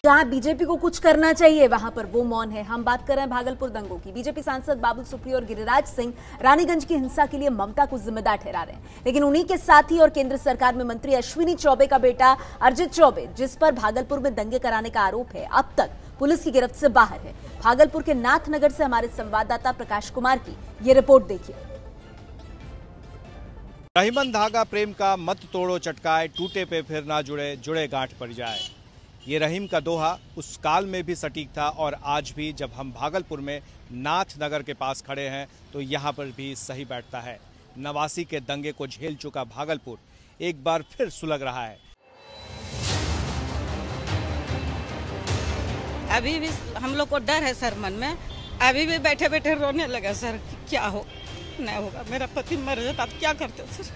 जहां बीजेपी को कुछ करना चाहिए वहां पर वो मौन है। हम बात कर रहे हैं भागलपुर दंगों की। बीजेपी सांसद बाबुल सुप्रियो और गिरिराज सिंह रानीगंज की हिंसा के लिए ममता को जिम्मेदार ठहरा रहे हैं, लेकिन उन्हीं के साथी और केंद्र सरकार में मंत्री अश्विनी चौबे का बेटा अरिजीत चौबे, जिस पर भागलपुर में दंगे कराने का आरोप है, अब तक पुलिस की गिरफ्त से बाहर है। भागलपुर के नाथनगर से हमारे संवाददाता प्रकाश कुमार की ये रिपोर्ट देखिए। रहीमन धागा प्रेम का मत तोड़ो चटकाए, टूटे पे फिर ना जुड़े, जुड़े गांठ पड़ जाए। ये रहीम का दोहा उस काल में भी सटीक था और आज भी जब हम भागलपुर में नाथनगर के पास खड़े हैं तो यहाँ पर भी सही बैठता है। 89 के दंगे को झेल चुका भागलपुर एक बार फिर सुलग रहा है। अभी भी हम लोग को डर है सर मन में, अभी भी बैठे बैठे रोने लगा सर, क्या हो नहीं होगा, मेरा पति मर जाता आप क्या करते सर,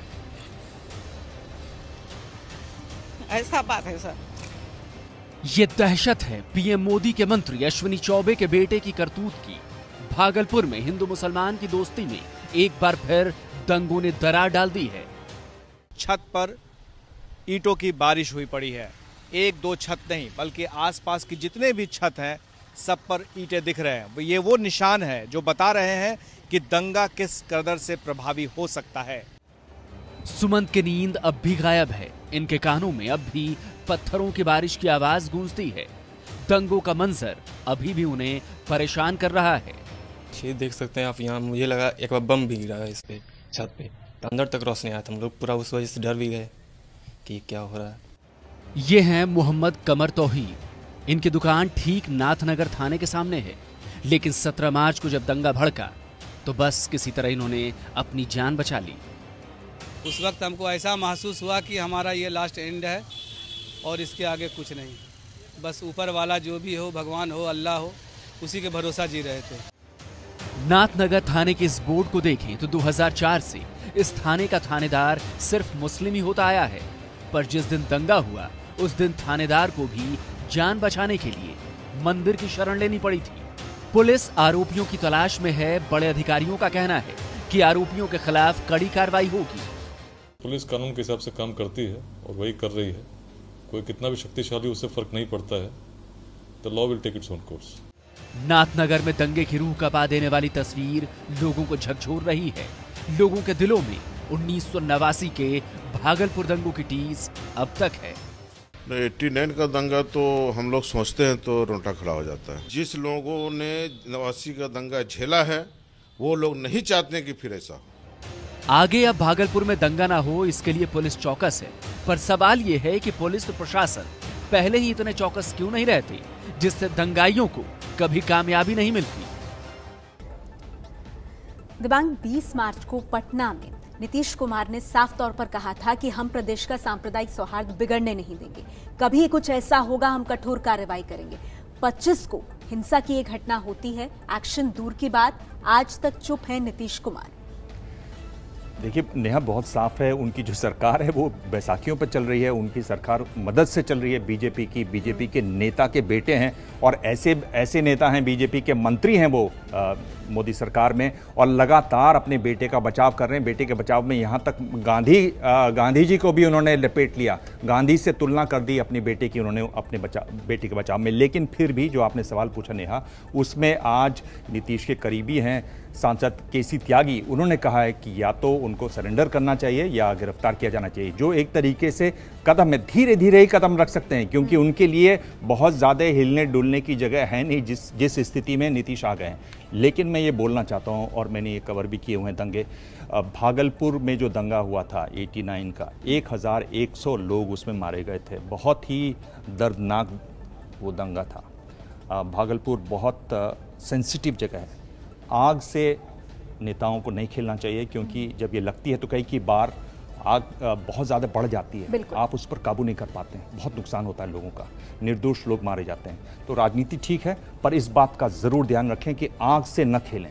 ऐसा बात है सर। ये दहशत है पीएम मोदी के मंत्री अश्विनी चौबे के बेटे की करतूत की। भागलपुर में हिंदू मुसलमान की दोस्ती में एक बार फिर दंगों ने दरार डाल दी है। छत पर ईंटों की बारिश हुई पड़ी है। एक दो छत नहीं बल्कि आसपास की जितने भी छत हैं सब पर ईंटें दिख रहे हैं। ये वो निशान है जो बता रहे हैं कि दंगा किस कदर से प्रभावी हो सकता है। सुमंत की नींद अब भी गायब है। इनके कानों में अब भी पत्थरों की बारिश की आवाज गूंजती है। दंगों का मंजर अभी भी उन्हें परेशान कर रहा है। ये देख सकते हैं आप, यहाँ मुझे लगा एक बार बम भी गिरा है इस पे छत पे, तो अंदर तक रोशनी आया था। हम लोग पूरा उस वजह से डर भी गए कि क्या हो रहा है। ये हैं मोहम्मद कमर तौहीद। इनकी दुकान ठीक नाथनगर थाने के सामने है, लेकिन 17 मार्च को जब दंगा भड़का तो बस किसी तरह इन्होंने अपनी जान बचा ली। उस वक्त हमको ऐसा महसूस हुआ कि हमारा ये लास्ट एंड है और इसके आगे कुछ नहीं, बस ऊपर वाला जो भी हो, भगवान हो, अल्लाह हो, उसी के भरोसा जी रहे थे। नाथनगर थाने के इस बोर्ड को देखें तो 2004 से इस थाने का थानेदार सिर्फ मुस्लिम ही होता आया है, पर जिस दिन दंगा हुआ उस दिन थानेदार को भी जान बचाने के लिए मंदिर की शरण लेनी पड़ी थी। पुलिस आरोपियों की तलाश में है। बड़े अधिकारियों का कहना है कि आरोपियों के खिलाफ कड़ी कार्रवाई होगी। पुलिस कानून के हिसाब से काम करती है और वही कर रही है। कोई कितना भी शक्तिशाली, उससे फर्क नहीं पड़ता है। The law will take its own course. Nathnagar में दंगे की रूह कपा देने वाली तस्वीर लोगों को झकझोर रही है। लोगों के दिलों में 1989 के भागलपुर दंगों की टीस अब तक है। 89 का दंगा तो हम लोग सोचते हैं तो रोंगटा खड़ा हो जाता है। जिस लोगों ने 89 का दंगा झेला है वो लोग नहीं चाहते कि फिर ऐसा हो। आगे अब भागलपुर में दंगा ना हो, इसके लिए पुलिस चौकस है। पर सवाल ये है कि पुलिस और प्रशासन पहले ही इतने चौकस क्यों नहीं रहते, जिससे दंगाइयों को कभी कामयाबी नहीं मिलती। दिबांग 20 मार्च को पटना में नीतीश कुमार ने साफ तौर पर कहा था कि हम प्रदेश का सांप्रदायिक सौहार्द बिगड़ने नहीं देंगे, कभी कुछ ऐसा होगा हम कठोर कार्रवाई करेंगे। 25 को हिंसा की एक घटना होती है, एक्शन दूर की बात, आज तक चुप है नीतीश कुमार। देखिए नेहा, बहुत साफ है, उनकी जो सरकार है वो बैसाखियों पर चल रही है। उनकी सरकार मदद से चल रही है बीजेपी के नेता के बेटे हैं और ऐसे नेता हैं, बीजेपी के मंत्री हैं वो मोदी सरकार में, और लगातार अपने बेटे का बचाव कर रहे हैं। बेटे के बचाव में यहाँ तक गांधी जी को भी उन्होंने लपेट लिया, गांधी से तुलना कर दी अपनी बेटे की उन्होंने अपने बेटे के बचाव में। लेकिन फिर भी जो आपने सवाल पूछा नेहा, उसमें आज नीतीश के करीबी हैं सांसद केसी त्यागी, उन्होंने कहा है कि या तो उनको सरेंडर करना चाहिए या गिरफ्तार किया जाना चाहिए। जो एक तरीके से कदम है, धीरे धीरे ही कदम रख सकते हैं, क्योंकि उनके लिए बहुत ज़्यादा हिलने डुलने की जगह है नहीं जिस स्थिति में नीतीश आ गए हैं। लेकिन मैं ये बोलना चाहता हूँ, और मैंने ये कवर भी किए हुए हैं दंगे, भागलपुर में जो दंगा हुआ था 89 का, 1100 लोग उसमें मारे गए थे। बहुत ही दर्दनाक वो दंगा था। भागलपुर बहुत सेंसिटिव जगह है। आग से नेताओं को नहीं खेलना चाहिए, क्योंकि जब ये लगती है तो कई बार आग बहुत ज़्यादा बढ़ जाती है, आप उस पर काबू नहीं कर पाते हैं, बहुत नुकसान होता है लोगों का, निर्दोष लोग मारे जाते हैं। तो राजनीति ठीक है, पर इस बात का ज़रूर ध्यान रखें कि आग से न खेलें।